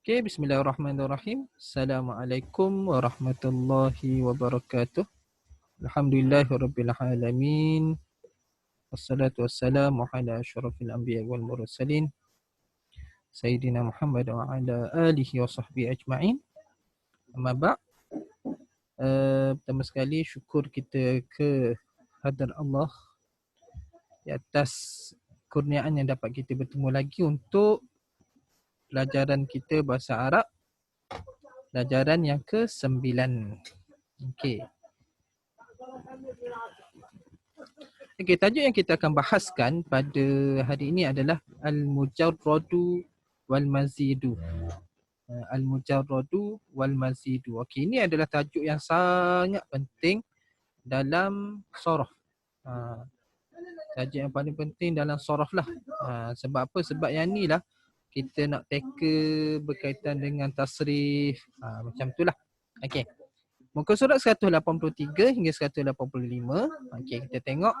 Okay, bismillahirrahmanirrahim. Assalamualaikum warahmatullahi wabarakatuh. Alhamdulillahirabbil alamin. Wassalatu wassalamu ala asyrafil anbiya'i wal mursalin sayyidina Muhammad wa ala alihi wa sahbihi ajma'in. Amma ba'd. Pertama sekali syukur kita ke hadrat Allah di atas kurniaan yang dapat kita bertemu lagi untuk pelajaran kita bahasa Arab, pelajaran yang ke-9. Okey. Okey, tajuk yang kita akan bahaskan pada hari ini adalah Al-Mujarradu wal Mazidu. Al-Mujarradu wal Mazidu. Okey, ini adalah tajuk yang sangat penting dalam sorof. Tajuk yang paling penting dalam sorof lah. Sebab apa? Sebab yang ni lah kita nak tackle berkaitan dengan tasrif. Macam tu lah. Okey. Muka surat 183 hingga 185. Okey, kita tengok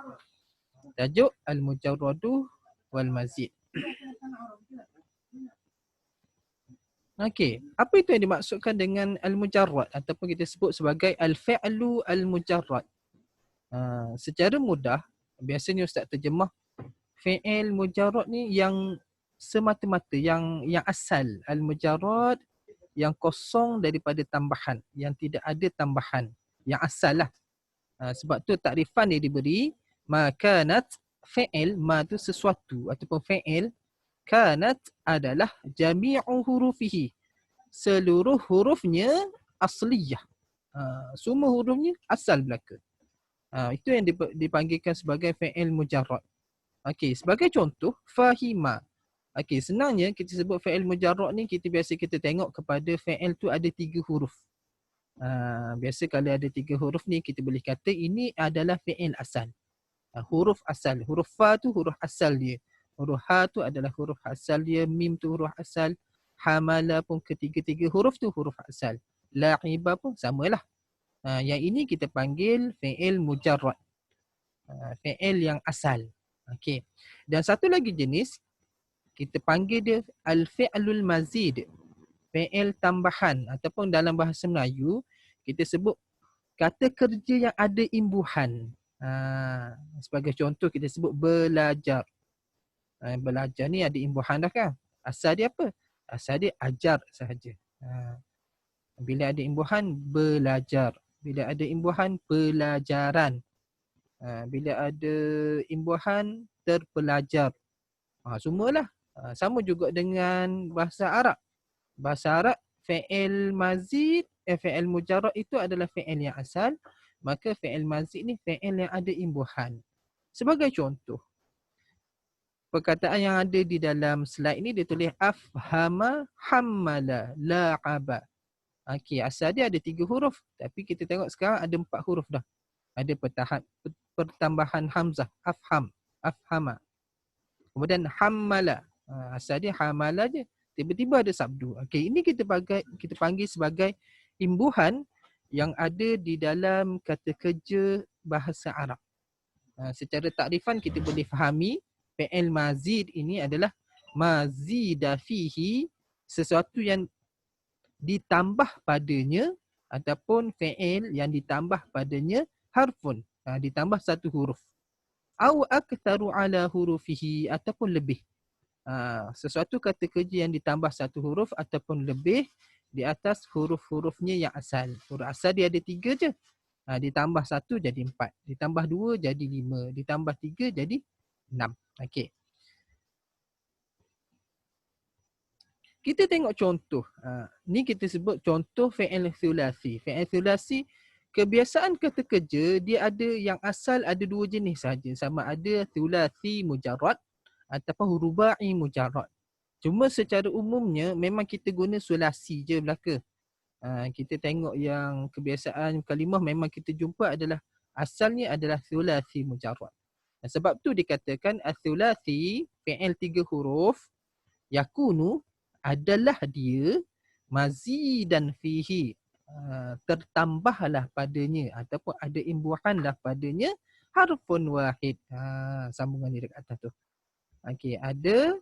tajuk Al-Mujarradu wal Mazid. Okey, apa itu yang dimaksudkan dengan Al-Mujarrad ataupun kita sebut sebagai Al-Fi'lu Al-Mujarrad? Secara mudah, biasanya Ustaz terjemah fi'il mujarrad ni yang semata-mata, yang asal. Al-Mujarrad yang kosong daripada tambahan, yang tidak ada tambahan, yang asal lah. Sebab tu takrifan dia diberi makanat fi'il, ma tu sesuatu ataupun fi'il, kanat adalah jami'u hurufihi, seluruh hurufnya asliyah. Semua hurufnya asal belaka. Itu yang dipanggilkan sebagai fi'il mujarrad. Okey, sebagai contoh, fahima. Okey, senangnya kita sebut fi'il mujarrad ni, biasa kita tengok kepada fi'il tu ada 3 huruf. Biasa kalau ada 3 huruf ni, kita boleh kata ini adalah fi'il asal. Huruf asal. Huruf fa tu huruf asal dia. Huruf ha tu adalah huruf asal dia. Mim tu huruf asal. Hamala pun ketiga-tiga huruf tu huruf asal. La'iba pun samalah. Yang ini kita panggil fi'il mujarrad. Fi'il yang asal. Okey. Dan satu lagi jenis, kita panggil dia al-fi'lul mazid. Fi'il tambahan ataupun dalam bahasa Melayu kita sebut kata kerja yang ada imbuhan. Sebagai contoh kita sebut belajar. Belajar ni ada imbuhan dah kan? Asal dia apa? Asal dia ajar sahaja. Bila ada imbuhan, belajar. Bila ada imbuhan, pelajaran. Bila ada imbuhan, terpelajar. Semualah. Sama juga dengan bahasa Arab. Bahasa Arab, fi'il mazid, fi'il mujarrad itu adalah fi'il yang asal. Maka fi'il mazid ni fi'il yang ada imbuhan. Sebagai contoh, perkataan yang ada di dalam slide ni dia tulis afhama, hammala, la'aba. Okey, asal dia ada 3 huruf. Tapi kita tengok sekarang ada 4 huruf dah. Ada pertambahan hamzah, afham, afhama. Kemudian hammala. Asal dia hamala je. Tiba-tiba ada sabdu. Okey, ini kita panggil sebagai imbuhan yang ada di dalam kata kerja bahasa Arab. Secara takrifan kita boleh fahami fi'il mazid ini adalah mazida fihi, sesuatu yang ditambah padanya, ataupun fi'il yang ditambah padanya harfun, ditambah satu huruf. Au aktharu ala hurufihi, ataupun lebih. Sesuatu kata kerja yang ditambah satu huruf ataupun lebih di atas huruf-hurufnya yang asal. Huruf asal dia ada 3 je. Ditambah 1 jadi 4. Ditambah 2 jadi 5. Ditambah 3 jadi 6. Okey. Kita tengok contoh. Ni kita sebut contoh fi'il thulasi. Fi'il thulasi, kebiasaan kata kerja dia ada yang asal ada 2 jenis saja. Sama ada thulasi mujarrad ataupun rubai mujarrad. Cuma secara umumnya memang kita guna sulasi je belaka. Kita tengok yang kebiasaan kalimah memang kita jumpa adalah asalnya adalah thulasi mujarrad. Sebab tu dikatakan as-thulasi, fi'il 3 huruf, yakunu adalah dia mazidan fihi, tertambahlah padanya ataupun ada imbuhanlah padanya harfun wahid. Sambungan di dekat atas tu. Okey, ada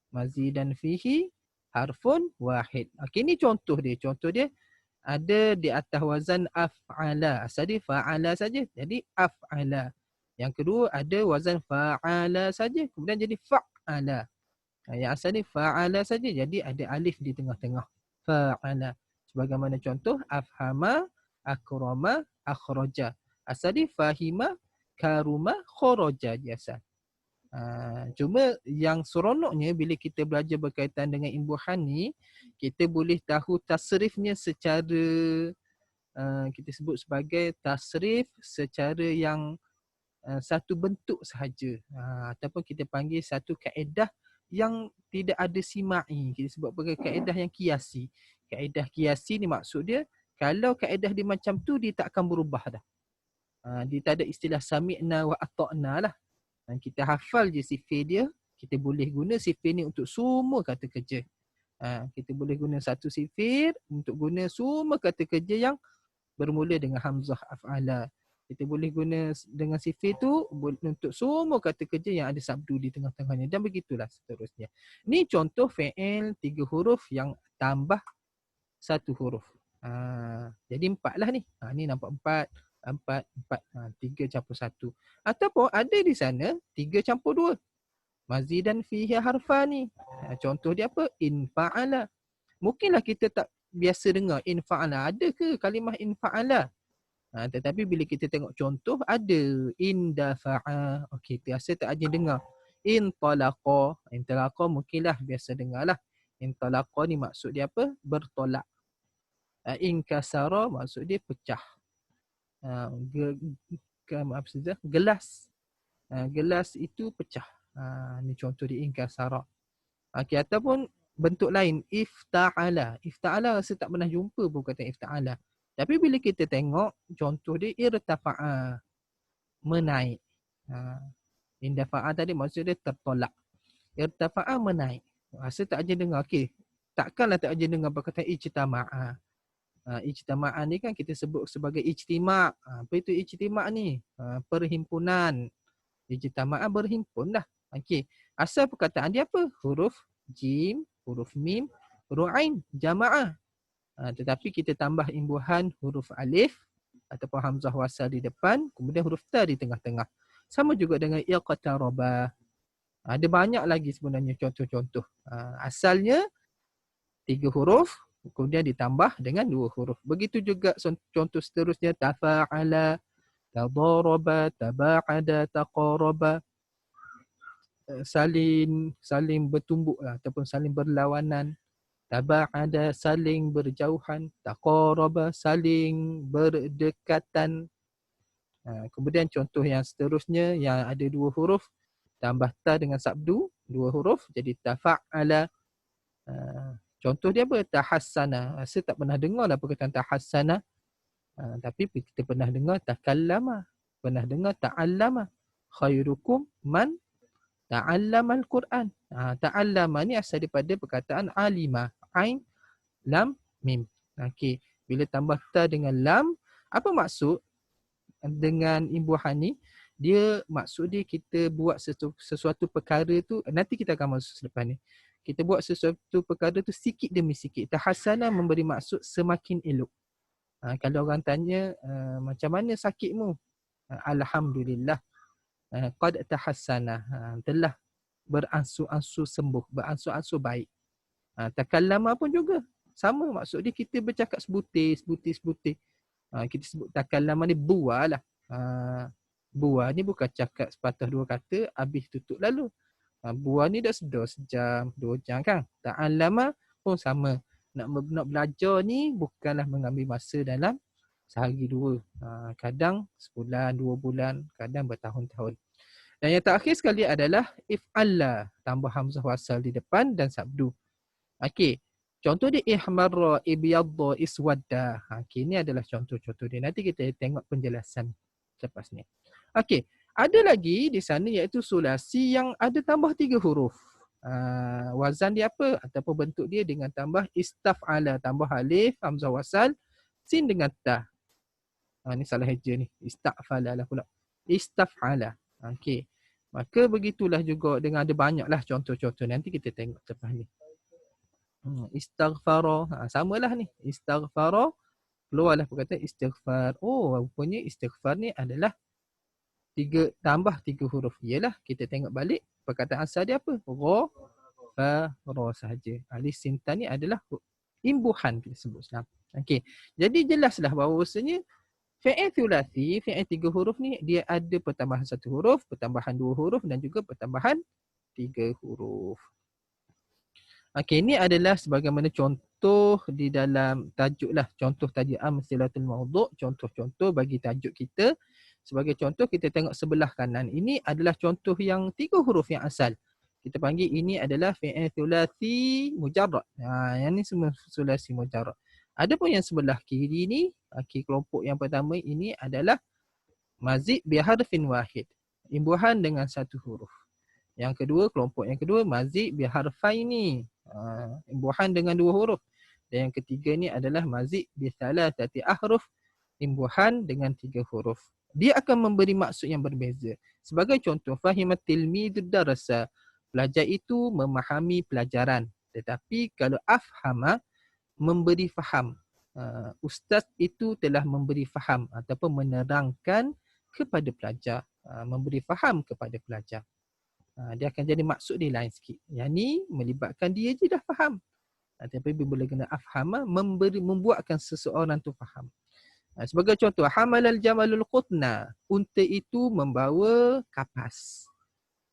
mazidan fihi harfun wahid. Okey, ni contoh dia. Contoh dia ada di atas wazan af'ala. Asal dia fa'ala saja. Jadi af'ala. Yang kedua ada wazan fa'ala saja. Kemudian jadi fa'ala. Yang asal ni fa'ala saja. Jadi ada alif di tengah-tengah. Fa'ala. Sebagaimana contoh afhama, akrama, akhraja. Asal ni fahima, karuma, kharaja je asal. Cuma yang seronoknya bila kita belajar berkaitan dengan imbuhan ni, kita boleh tahu tasrifnya secara kita sebut sebagai tasrif secara yang satu bentuk sahaja, ataupun kita panggil satu kaedah yang tidak ada simai. Kita sebut sebagai kaedah yang kiasi. Kaedah kiasi ni maksud dia, kalau kaedah dia macam tu, dia tak akan berubah dah. Dia tak ada istilah sami'na wa ata'na lah. Kita hafal je sifir dia, kita boleh guna sifir ni untuk semua kata kerja. Kita boleh guna satu sifir untuk guna semua kata kerja yang bermula dengan hamzah af'ala. Kita boleh guna dengan sifir tu untuk semua kata kerja yang ada sabdu di tengah-tengahnya, dan begitulah seterusnya. Ni contoh fi'il 3 huruf yang tambah 1 huruf. Jadi 4 lah ni. Ni nampak 4. 3 campur 1. Ataupun ada di sana 3 campur 2. Mazidan fihi harfani. Contoh dia apa? In fa'ala. Mungkinlah kita tak biasa dengar in fa'ala. Ada ke kalimah in fa'ala? Tetapi bila kita tengok contoh, ada in dafa'a. Okey, biasa tak aja dengar. In talaqa. In talaqa mungkinlah biasa dengar lah. In talaqa ni maksud dia apa? Bertolak. In kasara maksud dia pecah. Gelas. Gelas itu pecah. Ni contoh dia in kasara. Okey, ataupun bentuk lain, ifta'ala. Ifta'ala rasa tak pernah jumpa pun kata ifta'ala. Tapi bila kita tengok contoh dia irtafa'a, menaik. Indafa'a tadi maksud dia tertolak. Irtafa'a menaik. Rasa tak aja dengar. Okey, takkanlah tak aja dengar perkataan ijtama'a. Ijtama'a ni kan kita sebut sebagai ijtima'. Apa itu ijtima' ni? Perhimpunan. Ijtama'a berhimpun lah. Okey, asal perkataan dia apa? Huruf jim, huruf mim, huruf ain, jama'ah. Tetapi kita tambah imbuhan huruf alif ataupun hamzah wasal di depan, kemudian huruf ta di tengah-tengah. Sama juga dengan iqtaraba. Ada banyak lagi sebenarnya contoh-contoh. Asalnya 3 huruf, kemudian ditambah dengan 2 huruf. Begitu juga contoh seterusnya, tafa'ala, tadaraba, taba'ada, taqaraba. Saling bertumbuk lah, ataupun saling berlawanan. Taba'ada, saling berjauhan. Taqaraba, saling berdekatan. Kemudian contoh yang seterusnya yang ada 2 huruf, tambah ta dengan sabdu, 2 huruf, jadi tafa'ala. Contoh dia apa? Tahassana. Saya tak pernah dengar lah perkataan tahassana. Tapi kita pernah dengar takallama. Pernah dengar ta'allama. Khairukum man ta'allama al-Quran. Ta'allama ni asal daripada perkataan alima. Ain, lam, mim. Okey, bila tambah ta dengan lam, apa maksud dengan imbuhan ni? Dia maksud dia kita buat sesuatu perkara tu, nanti kita akan masuk selepas ni. Kita buat sesuatu perkara tu sikit demi sikit. Tahassana memberi maksud semakin elok. Kalau orang tanya, macam mana sakitmu? Alhamdulillah. Qad tahassana. Telah beransur-ansur sembuh, beransur-ansur baik. Takallama pun juga. Sama maksud dia, kita bercakap sebutir. Kita sebut takallama ni buah lah. Buah ni bukan cakap sepatah 2 kata, habis tutup lalu. Buah ni dah sedar sejam, 2 jam kan. Ta'allama pun sama. Nak belajar ni bukanlah mengambil masa dalam sehari 2. Kadang sebulan, 2 bulan, kadang bertahun-tahun. Dan yang terakhir sekali adalah if'alla, tambah hamzah wasal di depan dan sabdu. Okey, contoh dia ihmarra, ibyadda, iswadda. Okey, ini adalah contoh-contoh dia. Nanti kita tengok penjelasan selepas ni. Okey, ada lagi di sana iaitu sulasi yang ada tambah 3 huruf. Wazan dia apa? Ataupun bentuk dia dengan tambah istaf'ala, tambah alif, hamzah wasal, sin dengan ta. Ni salah eja ni. Istaf'ala lah pula. Istaf'ala. Okey. Maka begitulah juga dengan ada banyaklah contoh-contoh. Nanti kita tengok lepas ni. Istaghfara. Samalah ni. Istaghfara. Keluarlah perkataan istighfar. Oh, rupanya istighfar ni adalah tambah 3 huruf. Yalah, kita tengok balik perkataan asal dia apa? Ra, fa, ra sahaja. Alif sintan ni adalah imbuhan kita sebut Islam. Okey. Jadi jelaslah bahawasanya fi'il thulathi, fi'il 3 huruf ni dia ada pertambahan 1 huruf, pertambahan 2 huruf dan juga pertambahan 3 huruf. Okey, ini adalah sebagaimana contoh di dalam tajuk lah. Contoh tajuk amsilatul mawdu', contoh-contoh bagi tajuk kita. Sebagai contoh, kita tengok sebelah kanan. Ini adalah contoh yang 3 huruf yang asal. Kita panggil ini adalah fi'il thulathi mujarrad. Yang ni semua thulathi mujarrad. Adapun yang sebelah kiri ni, kelompok yang pertama ini adalah mazid biharfin wahid. Imbuhan dengan 1 huruf. Yang kedua, kelompok yang kedua, mazid biharfaini. Imbuhan dengan 2 huruf. Dan yang ketiga ni adalah mazid bisalasati ahruf. Imbuhan dengan 3 huruf. Dia akan memberi maksud yang berbeza. Sebagai contoh, fahimat tilmidud darasa. Pelajar itu memahami pelajaran. Tetapi kalau afhama, memberi faham. Ustaz itu telah memberi faham ataupun menerangkan kepada pelajar. Memberi faham kepada pelajar. Dia akan jadi maksud dia lain sikit. Yang ni melibatkan dia je dah faham. Tapi bila kena afhama, membuatkan seseorang tu faham. Sebagai contoh, hamalal jamalul qutna. Unta itu membawa kapas.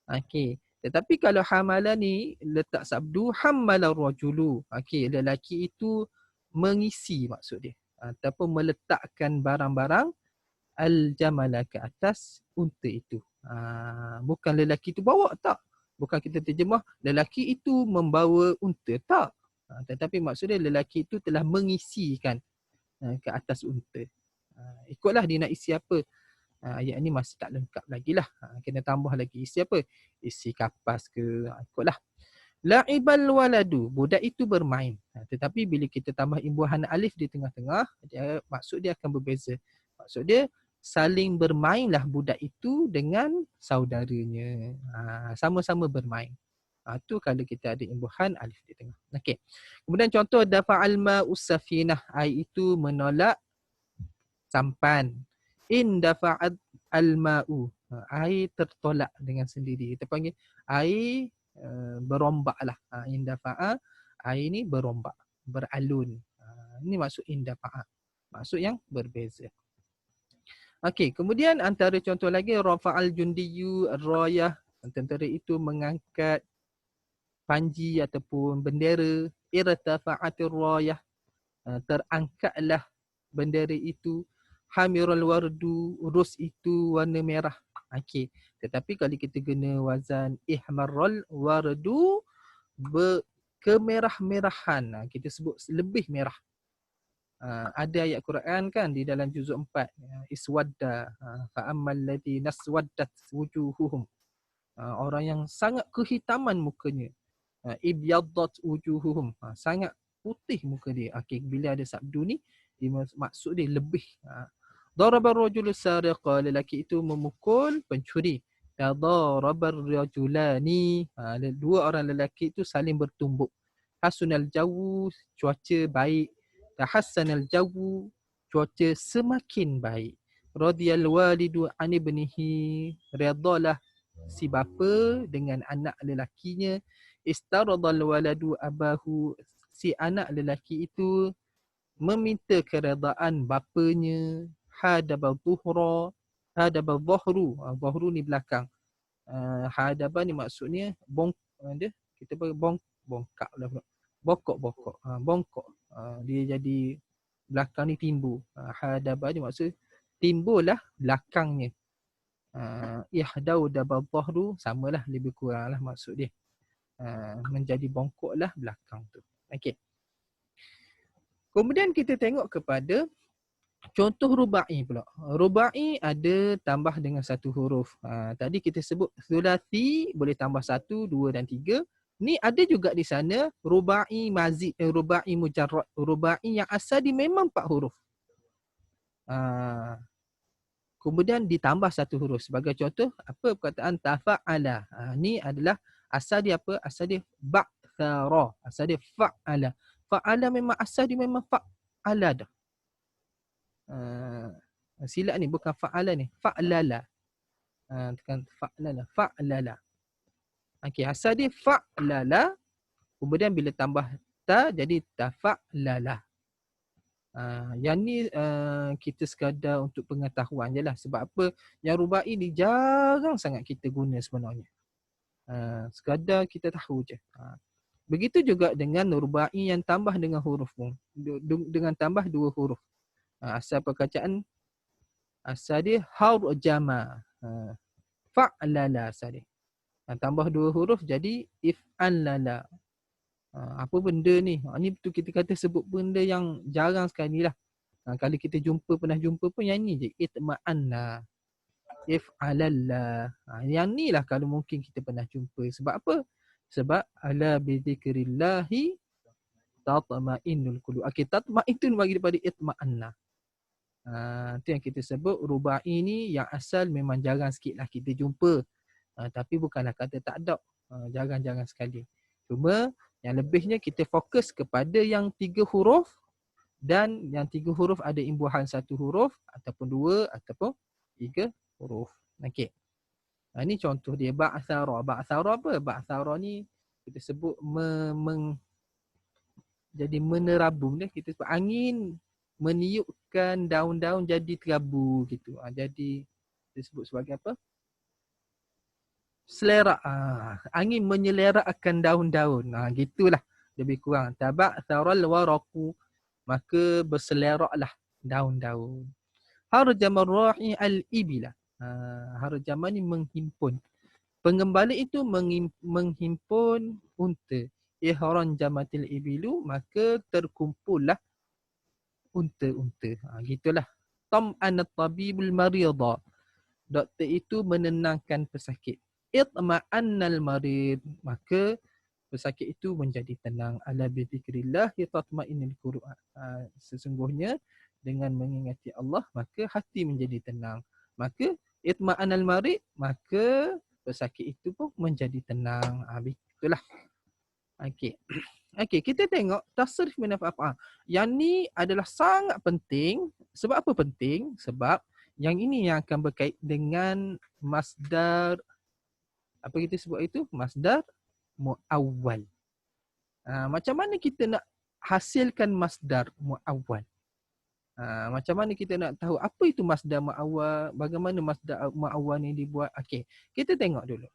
Okey. Tetapi kalau hamala ni letak sabdu hamala rajulu. Okey, lelaki itu mengisi maksud dia. Ataupun meletakkan barang-barang al-jamala ke atas unta itu. Bukan lelaki itu bawa, tak. Bukan kita terjemah lelaki itu membawa unta, tak. Tetapi maksud dia lelaki itu telah mengisikan ke atas unta. Ikutlah dia nak isi apa. Ayat ni masih tak lengkap lagi lah. Kena tambah lagi isi apa. Isi kapas ke. Ikutlah. La'ibal waladu. Budak itu bermain. Tetapi bila kita tambah imbuhan alif di tengah-tengah, maksud dia akan berbeza. Maksud dia saling bermainlah budak itu dengan saudaranya. Sama-sama bermain. Tu kalau kita ada imbuhan alif di tengah. Okey. Kemudian contoh dafa'al ma'us safinah. Air itu menolak sampan. In dafa'at al-ma'u. Air tertolak dengan sendiri. Kita panggil air berombak lah. In dafa'a, air ni berombak. Beralun. Ini maksud in dafa'a. Maksud yang berbeza. Okey, kemudian antara contoh lagi rafa'al jundiyu ar-rayah. Tentera itu mengangkat panji ataupun bendera. Irtafa'atir rayah. Terangkatlah bendera itu. Hamirul wardu, rus itu warna merah. Okey, tetapi kalau kita guna wazan ihmarral wardu, kemerah-merahan. Kita sebut lebih merah. Ada ayat Quran kan di dalam juzuk 4, iswadda fa ammal lati naswaddat wujuhuhum. Orang yang sangat kehitaman mukanya. Ibyaddat wujuhuhum. Sangat putih muka dia. Okey, bila ada sabdu ni, maksud dia lebih. Daraba ar-rajulu sariqa, lelaki itu memukul pencuri. Daraba ar-rajulani, dua orang lelaki itu saling bertumbuk. Hasunal jawu, cuaca baik. Tahassanal jawu, cuaca semakin baik. Radiyal walidu an ibnihi, redalah si bapa dengan anak lelakinya. Istaradal waladu abahu, si anak lelaki itu meminta keredaan bapanya. Hadabal zuhra, hadabal zuhru, zuhru ni belakang. Hadabal ni maksudnya kita bongkak lah, bokok. Bongkok. Dia jadi belakang ni timbul. Hadabal ni maksud timbul lah belakangnya. Ihdau dabal zuhru, samalah lebih kurang lah maksud dia. Menjadi bongkok lah belakang tu. Okey. Kemudian kita tengok kepada contoh rubai pula. Rubai ada tambah dengan 1 huruf. Tadi kita sebut thulathi boleh tambah 1, 2 dan 3. Ni ada juga di sana rubai mazid, rubai mujarrad. Rubai yang asal dia memang 4 huruf. Kemudian ditambah 1 huruf. Sebagai contoh, apa perkataan tafa'ala. Ni adalah asal dia apa? Asal dia athara. Asal dia fa'ala. Fa'ala memang asal dia memang fa'ala dah. Silap ni bukan fa'ala ni, fa'lala. Tekan fa'lala, fa'lala. Okey, asal dia fa'lala, kemudian bila tambah ta jadi tafa'lala. Yang ni kita sekadar untuk pengetahuan je lah. Sebab apa? Yang rubai ni jarang sangat kita guna sebenarnya. Sekadar kita tahu je. Begitu juga dengan rubai yang tambah dengan huruf pun. Dengan tambah dua huruf. Asal perkataan, asal dia harjama. Fa'lala asal dia. Tambah dua huruf jadi if'allala. Apa benda ni? Ni betul kita kata sebut benda yang jarang sekali lah. Kalau kita pernah jumpa pun yang ni je. Itma'anna. If'alalla. Yang ni lah kalau mungkin kita pernah jumpa. Sebab apa? Sebab ala bidzikrillahi tatma'innul qulub. Okey, tatma'in tu bagi daripada itma'anna. Tu yang kita sebut rubai ni yang asal memang jarang sikit lah kita jumpa. Tapi bukanlah kata tak ada. Jarang-jarang sekali. Cuma yang lebihnya kita fokus kepada yang 3 huruf dan yang 3 huruf ada imbuhan 1 huruf ataupun 2 ataupun 3 huruf. Okey. Ini contoh dia ba'thara. Ba'thara apa? Ba'thara ni kita sebut jadi menerabung dia. Kita sebut angin meniupkan daun-daun jadi terabu gitu. Jadi disebut sebagai apa? Selerak. Angin menyelerakkan daun-daun. Gitulah lebih kurang. Taba'tharal waraqu. Maka berseleraklah daun-daun. Harjamar ra'i al-ibila. Harjama ni menghimpun. Pengembala itu menghimpun unta. Ihran jamatil ibilu. Maka terkumpullah unta-unta. Gitulah. Tam'an at-tabibul mariyadha. Doktor itu menenangkan pesakit. Itma'annal marid. Maka pesakit itu menjadi tenang. Ala bidzikrillah tatma'innul qulub. Sesungguhnya dengan mengingati Allah maka hati menjadi tenang. Maka itma'annal marid, maka pesakit itu pun menjadi tenang. Itulah. Okey. Okey, kita tengok tasrif min af'al. Yang ni adalah sangat penting. Sebab apa penting? Sebab yang ini yang akan berkait dengan masdar, apa kita sebut itu? Masdar mu'awwal. Macam mana kita nak hasilkan masdar mu'awwal? Macam mana kita nak tahu apa itu masdar mu'awwal? Bagaimana masdar mu'awwal ni dibuat? Okey, kita tengok dulu.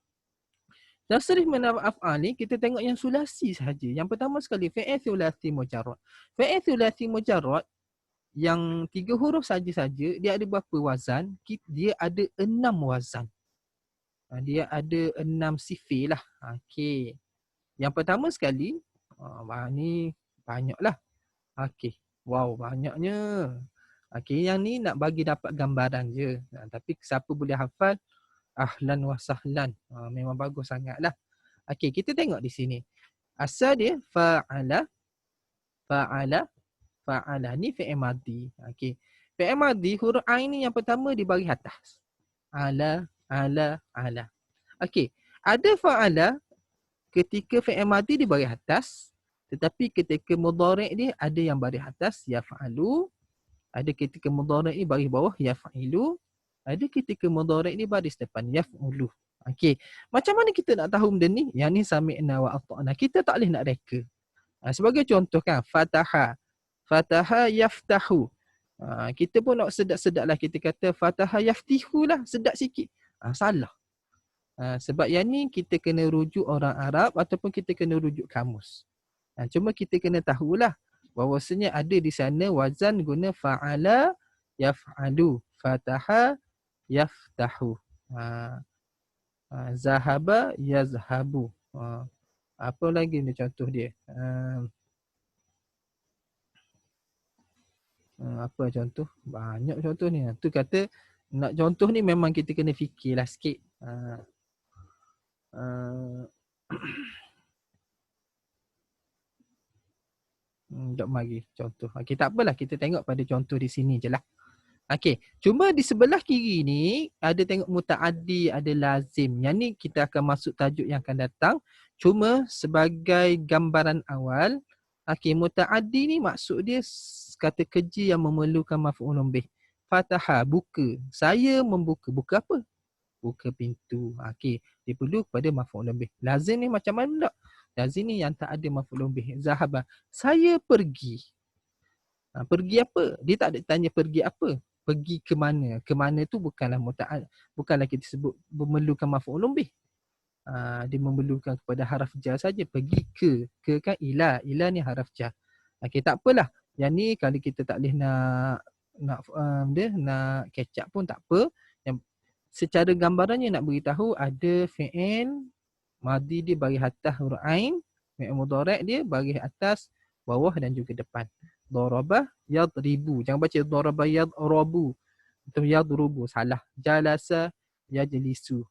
Tasrif min af'al ni kita tengok yang sulasi sahaja. Yang pertama sekali fi'il thulathi mujarrad. Fi'il thulathi mujarrad yang 3 huruf saja-saja, dia ada berapa wazan? Dia ada 6 wazan. Dia ada 6 sifir lah. Okey. Yang pertama sekali, ni banyaklah. Okey. Wow, banyaknya. Okey, yang ni nak bagi dapat gambaran je. Tapi siapa boleh hafal, ahlan wa sahlan. Memang bagus sangatlah. Okey, kita tengok di sini. Asal dia fa'ala, fa'ala, fa'ala. Ni fi'il madhi. Okey. Fi'il madhi, huruf ain ni yang pertama di baris atas. Ala, ala. Okey, ada fa'ala ketika fi'il madhi di baris atas, tetapi ketika mudhari' dia ada yang baris atas yaf'alu, ada ketika mudhari' ni baris bawah yaf'ilu, ada ketika mudhari' ni baris depan yaf'ulu. Okey, macam mana kita nak tahu benda ni? Yang ni sami'na wa ata'na. Kita tak boleh nak reka. Sebagai contoh kan, fataha. Fataha yaftahu. Kita pun nak sedap-sedap lah kita kata fataha yaftihu lah, sedap sikit. Salah. Sebab yang ni kita kena rujuk orang Arab ataupun kita kena rujuk kamus. Cuma kita kena tahulah bahawasanya ada di sana wazan guna fa'ala yaf'alu, fataha yaftahu, zahaba yazhabu. Apa lagi ni contoh dia? Apa contoh? Banyak contoh ni. Tu kata nak contoh ni memang kita kena fikirlah sikit. Tak mari contoh. Tak apalah, kita tengok pada contoh di sini je lah. Okey, cuma di sebelah kiri ni ada tengok mutaaddi, ada lazim. Yang ni kita akan masuk tajuk yang akan datang. Cuma sebagai gambaran awal, okey, mutaaddi ni maksud dia kata kerja yang memerlukan maf'ulun bih. Fataha, buka. Saya membuka. Buka apa? Buka pintu. Okey, dia perlu kepada maf'ulun bih. Lazim ni macam mana tak? Lazim ni yang tak ada maf'ulun bih. Zahaba. Saya pergi. Pergi apa? Dia tak ada tanya pergi apa. Pergi ke mana? Ke mana tu bukanlah bukanlah kita sebut memerlukan maf'ulun bih. Dia memerlukan kepada haraf jar saja. Pergi ke. Ke kan ila. Ila ni haraf jar. Okey, tak apalah. Yang ni kalau kita tak boleh nak catch up pun tak apa. Yang secara gambarannya nak beritahu ada fi'il madi dia bagi atas huruf ain, fi'il mudhari' dia bagi atas, bawah dan juga depan. Daraba yadribu. Jangan baca daraba yadrabu atau yadrubu, salah. Jalasa yajlisu.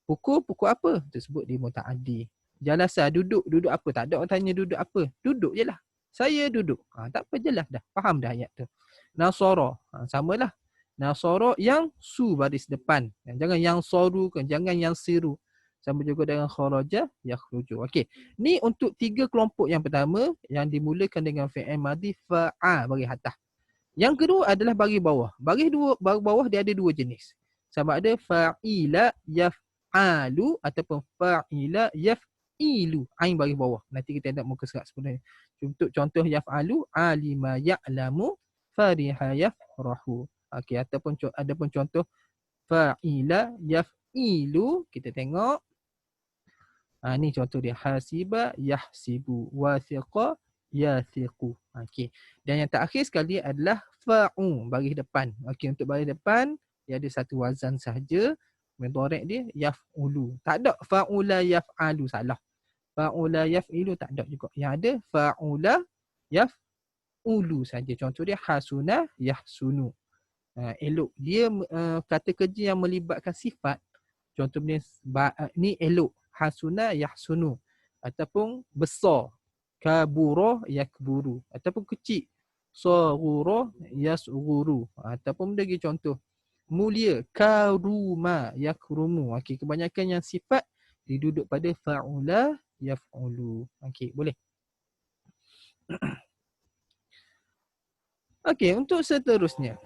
Pukul apa? Tersebut di mutaaddi. Jalasa duduk apa? Tak ada orang tanya duduk apa. Duduk je lah. Saya duduk. Tak apa, jelas dah. Faham dah ayat tu. Nasara. Samalah. Nasara yang su baris depan. Jangan yang soru kan. Jangan yang siru. Sama juga dengan kharaja yakhruju. Okey. Ni untuk 3 kelompok yang pertama yang dimulakan dengan fi'il madhi fa'a bagi atas. Yang kedua adalah bagi bawah. Bagi bawah dia ada 2 jenis. Sama ada fa'ila yaf'alu ataupun fa'ila yaf'ilu. Ain bagi bawah. Nanti kita nak muka surat sebenarnya. Untuk contoh yaf'alu, alima ya'lamu, fariha yafrahu. Okey, ataupun ada pun contoh fa'ila yaf'ilu. Kita tengok. Ni contoh dia. Hasiba yahsibu, wathiqa yathiqu. Okey. Dan yang terakhir sekali adalah fa'u bagi depan. Okey, untuk bagi depan dia ada satu wazan sahaja. Mudhari' dia yaf'ulu. Tak ada fa'ula yaf'alu, salah. Fa'ula yaf'ilu tak ada juga. Yang ada fa'ula yaf'ulu saja. Contoh dia hasuna yahsunu. Elok. Dia kata kerja yang melibatkan sifat. Contoh dia ni elok. Hasuna yahsunu. Ataupun besar. Kabura yakburu. Ataupun kecil. Saghura yasghuru. Ataupun lagi contoh. Mulia. Karuma yakrumu. Okey, kebanyakan yang sifat diduduk pada fa'ula yaf'ulu. Okey, boleh. Okey, untuk seterusnya.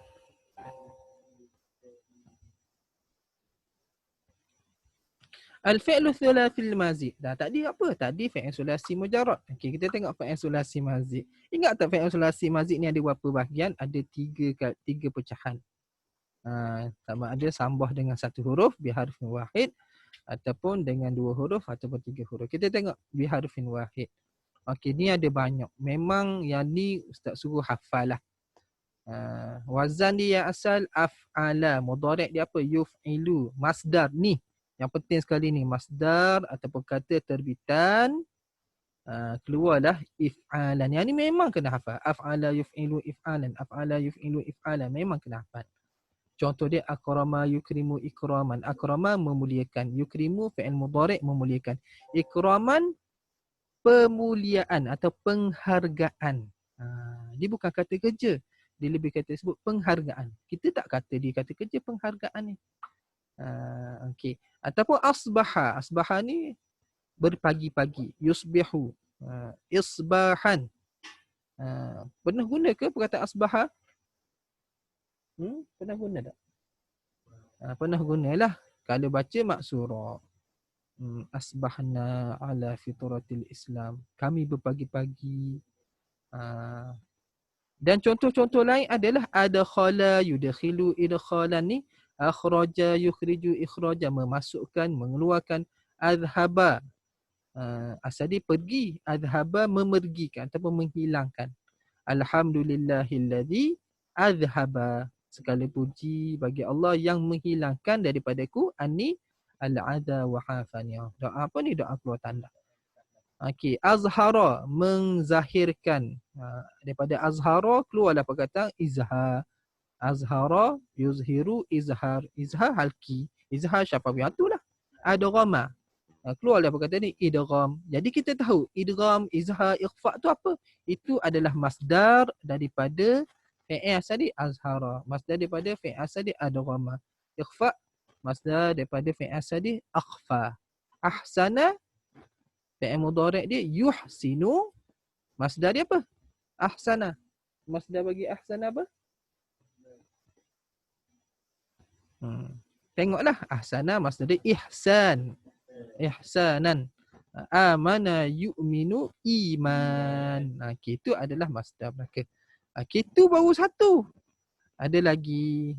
Al-fi'lu thulathil mazid. Dah tadi apa? Tadi fi'il sulasi mujarrad. Okey, kita tengok fi'il sulasi mazid. Ingat tak fi'il sulasi mazid ni ada berapa bahagian? Ada 3 pecahan. Sama ada sambah dengan 1 huruf biharfin wahid ataupun dengan 2 huruf ataupun 3 huruf. Kita tengok biharfin wahid. Okey, ni ada banyak. Memang yang ni ustaz suruh hafal lah. Wazan dia yang asal af'ala. Mudhari' dia apa? Yuf'ilu. Masdar ni. Yang penting sekali ni, masdar ataupun kata terbitan, keluarlah if'alan. Yang ni memang kena hafal. Af'ala yuf'ilu if'alan. Af'ala yuf'ilu if'alan. Memang kena hafal. Contoh dia akrama yukrimu ikraman. Akrama memuliakan. Yukrimu fi'il mudhari' memuliakan. Ikraman pemuliaan atau penghargaan. Dia bukan kata kerja. Dia lebih kata sebut penghargaan. Kita tak kata dia kata kerja penghargaan ni. Okey. Ataupun asbaha. Asbaha ni berpagi-pagi. Yusbihu. Isbahan. Pernah guna ke perkataan asbaha? Pernah guna tak? Pernah gunalah. Kalau baca maksurah. Asbahna ala fitratil Islam. Kami berpagi-pagi. Dan contoh-contoh lain adalah adkhala yudkhilu idkhalan ni. Akhraja yukhriju ikhraja, memasukkan, mengeluarkan. Adhaba, asal dia pergi. Adhaba, memergikan ataupun menghilangkan. Alhamdulillahilladzi adhaba, segala puji bagi Allah yang menghilangkan daripadaku ani al-adha wa hafani. Doa apa ni? Doa keluar tanda. Okey, azhara, menzahirkan. Daripada azhara keluarlah perkataan izhar. Azhara, yuzhiru, izhar. Izhar halki. Izhar syafawi. Itulah. Adghama. Keluarlah perkataan ni idgham. Jadi kita tahu idgham, izhar, ikhfa tu apa? Itu adalah masdar daripada Fi'il asal dia azhara. Masdar daripada fi'il asal dia adghama. Ikhfa masdar daripada fi'il asal dia akhfa. Ahsana fi'il mudhari' dia yuhsinu. Masdar dia apa? Ahsana. Masdar bagi ahsana apa? Tengoklah ahsana masdar dia ihsan. Ihsanan. Amana yu'minu iman. Okey, itu adalah masdar mereka. Okey, itu baru satu. Ada lagi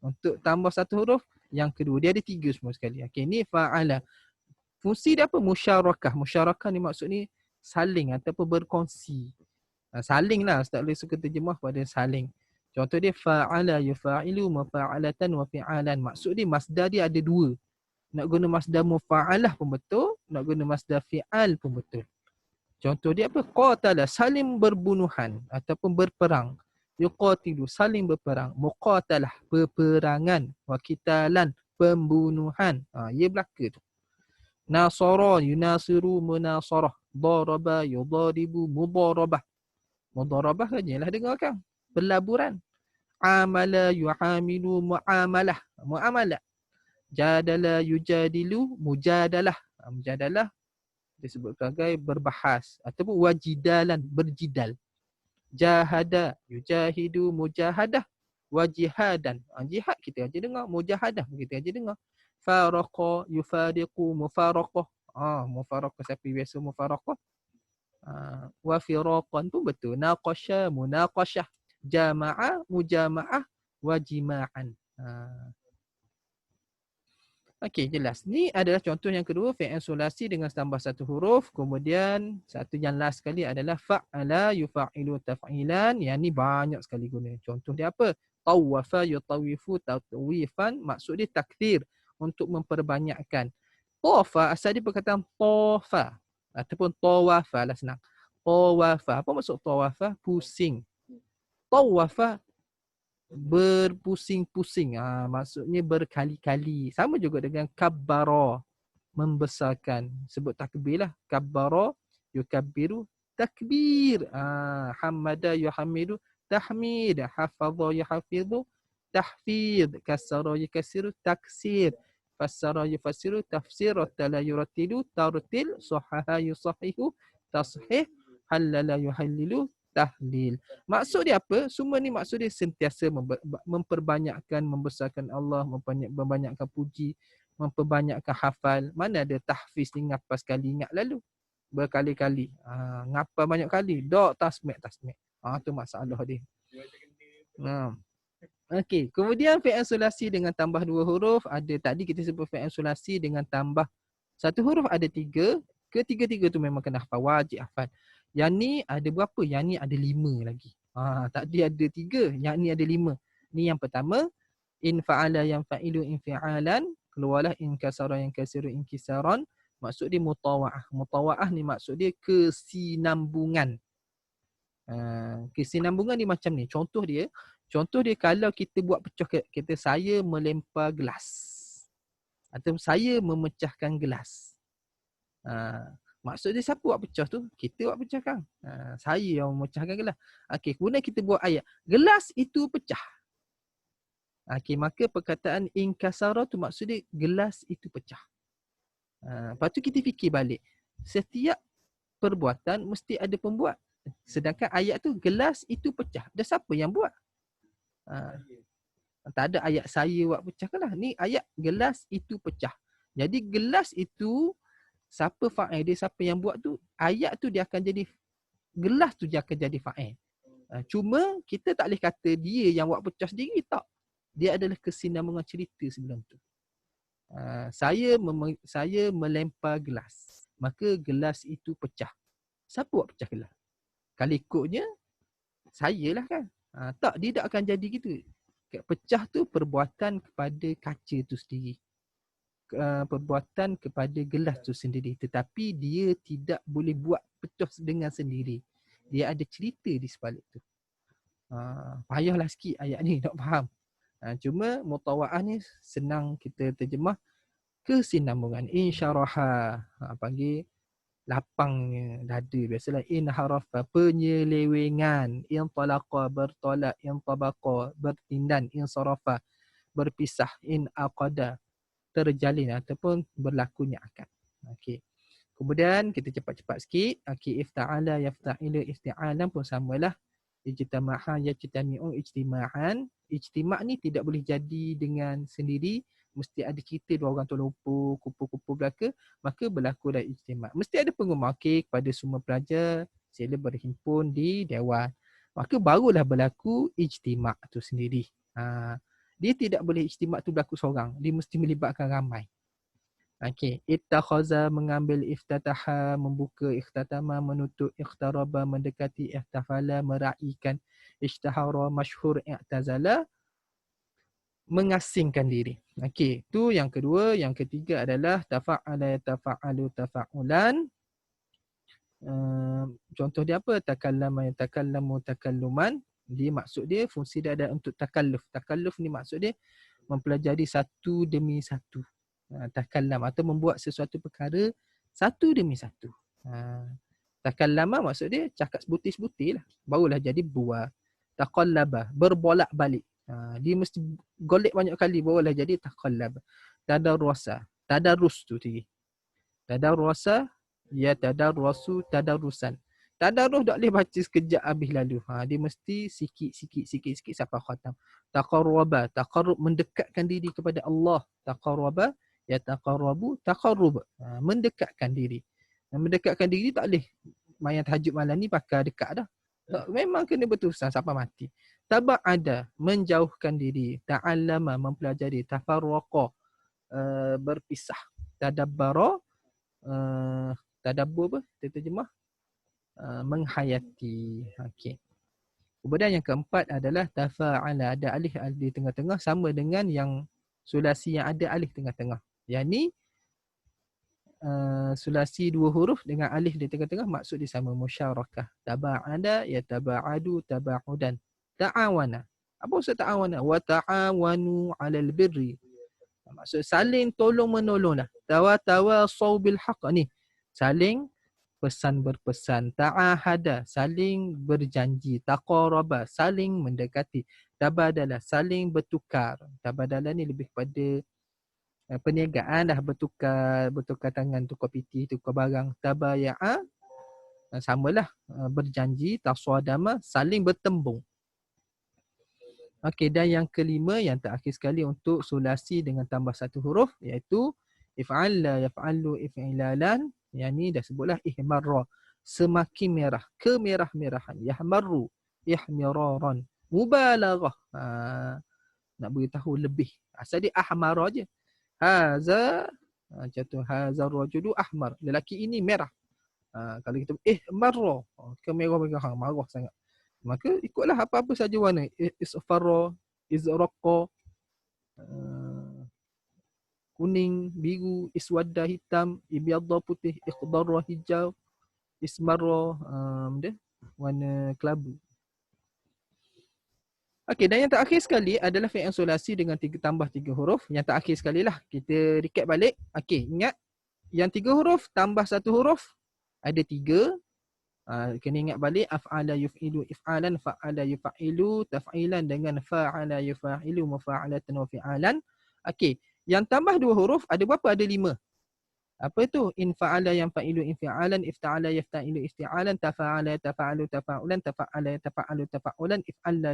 untuk tambah satu huruf. Yang kedua, dia ada tiga semua sekali. Okey, ni fa'ala. Fungsi dia apa? Musyarakah. Musyarakah ni maksud ni saling ataupun berkongsi. Saling lah. Ustaz boleh suka terjemah pada saling. Contoh dia fa'ala yufa'ilu mafa'alatan wa fi'alan. Maksud dia masdar dia ada dua. Nak guna masdar mufa'alah pun betul, nak guna masdar fi'al pun betul. Contoh dia apa? Qatala, saling berbunuhan ataupun berperang. Yuqatilu, saling berperang. Muqatalah, peperangan. Wa qitalan, pembunuhan. Ia belaka tu. Nasara, yunasiru, munasarah. Daraba, yudaribu, mudarabah. Mudarabah je lah dengar kan. Pelaburan. Amala, yu'amilu, mu'amalah. Mu'amalah. Jadala yujadilu mujadalah. Mujadalah disebut sebagai berbahas ataupun wajidalan, berjidal. Jahada yujahidu mujahadah. Wajihadan. Jihad kita aja dengar, mujahadah kita aja dengar. Faraqa yufariqu mufaraqah. Mufaraqah siapa biasa mufaraqah. Wa firaqan pun betul. Naqasha munaqashah. Jama'a mujama'ah wajima'an. Okey, jelas. Ni adalah contoh yang kedua, fi'il sulasi dengan tambah satu huruf. Kemudian satu yang last sekali adalah fa'ala yufa'ilu taf'ilan. Yang ni banyak sekali guna. Contoh dia apa? Tawafa yutawifu tatwifan. Maksud dia takthir, untuk memperbanyakkan. Tawafa asal dia perkataan tawafa ataupun tawafa lah senang. Tawafa. Apa maksud tawafa? Pusing. Tawafa berpusing-pusing. Maksudnya berkali-kali. Sama juga dengan kabbara, membesarkan. Sebut takbir lah. Kabbara yukabbiru takbir. Hamada yuhamidu tahmid. Hafadha yuhafidhu tahfidh. Kasara yukasiru taksir. Fassara yufassiru tafsir. Rattala yurattilu tartil. Sahaha yusahihu tashih. Halala yuhallilu tahlil. Maksud dia apa? Semua ni maksud dia sentiasa memperbanyakkan, membesarkan Allah, memperbanyakkan puji, memperbanyakkan hafal. Mana ada tahfiz ni ngapal sekali ingat lalu. Berkali-kali. Ngapal banyak kali. Dok tasmi'. Tu masalah dia. Okey, kemudian fi'il sulasi dengan tambah dua huruf. Ada tadi kita sebut fi'il sulasi dengan tambah satu huruf ada tiga. Ketiga-tiga tu memang kena hafal, wajib hafal. Yang ni ada berapa? Yang ni ada 5 lagi. Tadi ada 3, yang ni ada 5. Ni yang pertama, in fa'ala yang fa'ilu infi'alan, keluarlah in kasara yang kasiru inkisaran. Maksud dia mutawa'ah. Mutawa'ah ni maksud dia kesinambungan. Kesinambungan ni macam ni. Contoh dia kalau kita buat pecah, kita saya melempar gelas. Atau saya memecahkan gelas. Maksud dia siapa buat pecah tu? Kita buat pecah kan? Saya yang memecahkan gelas. Okey, kemudian kita buat ayat. Gelas itu pecah. Okey, maka perkataan inkasara tu maksud dia gelas itu pecah. Lepas tu kita fikir balik. Setiap perbuatan mesti ada pembuat. Sedangkan ayat tu gelas itu pecah. Dan siapa yang buat? Tak ada ayat saya buat pecah kan lah. Ni ayat gelas itu pecah. Jadi gelas itu siapa fa'il dia, siapa yang buat tu, ayat tu dia akan jadi, gelas tu dia akan jadi fa'il. Cuma kita tak boleh kata dia yang buat pecah sendiri, tak. Dia adalah kesinambungan cerita sebelum tu. Saya melempar gelas, maka gelas itu pecah. Siapa buat pecah gelas? Kalau ikutnya, saya lah kan. Tak, dia tak akan jadi gitu. Pecah tu perbuatan kepada kaca tu sendiri. Perbuatan kepada gelas tu sendiri, tetapi dia tidak boleh buat pecah dengan sendiri. Dia ada cerita di sebalik tu. Payahlah sikit ayat ni nak faham. Cuma mutawa'ah ni senang kita terjemah kesinambungan. Insyaraha, panggil lapangnya dada. Biasalah inharafa, penyelewengan, intalaqa, bertolak, intabaqa, bertindan, insarafa, berpisah, inaqada, terjalin ataupun berlakunya akad. Okey. Kemudian kita cepat-cepat sikit. Okey, ifta'ala, yafta'ilu, ifti'alan pun samalah. Ijtima'an, yajtami'u, ijtima'an. Ijtima' ni tidak boleh jadi dengan sendiri. Mesti ada kita dua orang terlumpur, kumpul-kumpul belaka. Maka berlakulah ijtima'. Mesti ada pengumuman, okey, kepada semua pelajar, sila berhimpun di dewan. Maka barulah berlaku ijtima' tu sendiri. Dia tidak boleh ijtima' tu berlaku seorang. Dia mesti melibatkan ramai. Okey, ittakhaza, mengambil, iftataha, membuka, ikhtatama, menutup, ikhtaraba, mendekati, ihtafala, meraihkan, ishtahara, masyhur, i'tazala, mengasingkan diri. Okey, tu yang kedua. Yang ketiga adalah tafa'ala, tafa'alu, tafa'ulan. Contoh dia apa? Takallama, takallamu, takalluman. Dia maksud dia, fungsi dia ada untuk takalluf. Takalluf ni maksud dia mempelajari satu demi satu. Takallam atau membuat sesuatu perkara satu demi satu. Takallama maksud dia cakap sebutir-sebutir lah. Barulah jadi buah. Taqallaba, berbolak-balik. Dia mesti golek banyak kali barulah jadi taqallaba. Tadarrusa, tadarrus tu tinggi. Tadarrusa, ya tadarrusu, tadarrusan. Tadarrus tak boleh baca sekejap habis lalu. Dia mesti sikit-sikit sampai khatam. Taqarraba, taqarrub, mendekatkan diri kepada Allah. Taqarraba, ya taqarrabu, taqarrub, mendekatkan diri. Mendekatkan diri tak boleh main tahajud malam ni pakai dekat dah. Tak, memang kena betul-betul sampai mati. Taba'ada, menjauhkan diri. Ta'allama, mempelajari. Tafarraqa, berpisah. Tadabbara, tadabbur apa? Terjemah menghayati. Okey. Kemudian yang keempat adalah tafa'ala, ada alif di tengah-tengah sama dengan yang sulasi yang ada alif tengah-tengah. Yang ni sulasi dua huruf dengan alif di tengah-tengah maksud dia sama, musyarakah. Taba'ada, ya taba'adu, taba'udan. Ta'awana. Apa maksud ta'awana? Wa ta'awanu 'alal birri. Maksud saling tolong-menolong lah. Tawasaw bil haqq ni. Saling pesan berpesan. Ta'ahada, saling berjanji. Taqaraba, saling mendekati. Tabadala, saling bertukar. Tabadala ni lebih kepada perniagaan dah, bertukar tangan, tukar piti, tukar barang. Tabaya'a, samalah, berjanji. Taswadama, saling bertembung. Okey, dan yang kelima, yang terakhir sekali untuk sulasi dengan tambah satu huruf, iaitu if'alla, yaf'allu, if'ilalan. Yang ni dah sebutlah ihmarra, semakin merah, kemerah-merahan. Yahmarru, ihmiraran. Mubalaghah, nak beritahu lebih. Asal dia ahmara je. Haza, macam tu, haza rajulu ahmar, lelaki ini merah. Kalau kita ihmarra, kemerah-merahan, marah sangat. Maka ikutlah apa-apa saja warna. Isfarra, izraqa, kuning, biru, iswadda, hitam, ibyadda, putih, ikhdarra, hijau, ismarra, warna kelabu. Okey, dan yang terakhir sekali adalah fi'il sulasi dengan tambah 3 huruf. Yang terakhir sekali lah, kita recap balik. Okey, ingat yang 3 huruf tambah 1 huruf ada 3. Kena ingat balik, af'ala yuf'ilu if'alan, fa'ala yuf'ilu taf'ilan dengan fa'ala yufa'ilu mufa'alatan wa fi'alan. Okey, yang tambah 2 huruf ada berapa? Ada 5. Apa tu? In fa'ala yanfa'ilu infi'alan, ifta'ala yafta'ilu ifti'alan, tafa'ala tafa'alu tafa'ulan, tafa'ala tafa'alu tafa'ulan, if'alla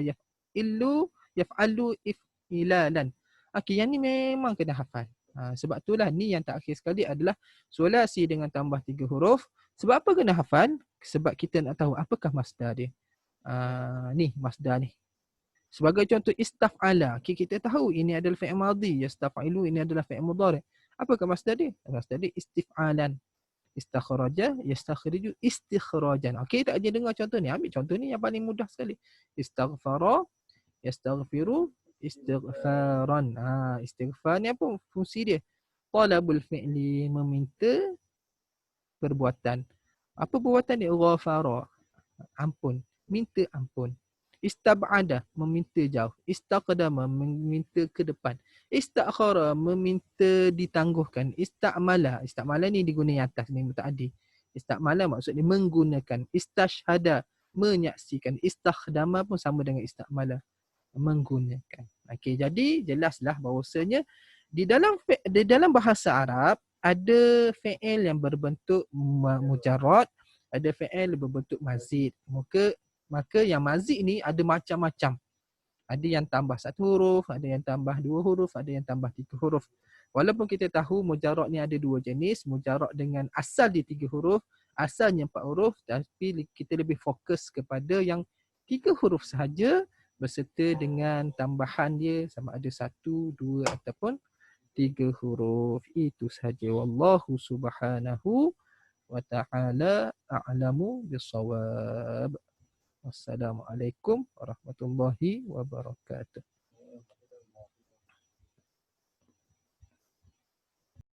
yaf'alu if'ilalan. Okey, yang ni memang kena hafal. Sebab itulah ni yang terakhir sekali adalah sulasi dengan tambah 3 huruf. Sebab apa kena hafal? Sebab kita nak tahu apakah masdar dia. Ni masdar ni. Sebagai contoh istaf'ala, kita tahu ini adalah fi'il madhi, yastaf'ilu ini adalah fi'il mudhari'. Apakah masdar dia? Masdar dia istif'alan. Istakhraja, yastakhriju, istikhrajan. Okey, tak ada dengar contoh ni. Ambil contoh ni yang paling mudah sekali. Istaghfara, yastaghfiru, istighfaran. Istighfar ni apa fungsi dia? Talabul fi'li, meminta perbuatan. Apa perbuatan dia? Ghafara, ampun, minta ampun. Istab'ada, meminta jauh. Istaqdama, meminta ke depan. Istakhara, meminta ditangguhkan. Istamala, istamala ni diguna yang atas ni mutaaddi. Istakmala maksudnya menggunakan. Istashhada, menyaksikan. Istakhdama pun sama dengan istakmala, menggunakan. Okey, jadi jelaslah bahawasanya di dalam bahasa Arab ada fi'il yang berbentuk mujarrad, ada fi'il berbentuk mazid. Maka yang mazid ni ada macam-macam. Ada yang tambah 1 huruf, ada yang tambah 2 huruf, ada yang tambah 3 huruf. Walaupun kita tahu mujarrad ni ada 2 jenis, mujarrad dengan asal dia 3 huruf, asalnya 4 huruf, tapi kita lebih fokus kepada yang 3 huruf sahaja berserta dengan tambahan dia sama ada 1, 2 ataupun 3 huruf. Itu sahaja. Wallahu subhanahu wa ta'ala a'lamu bissawab. Wassalamualaikum warahmatullahi wabarakatuh.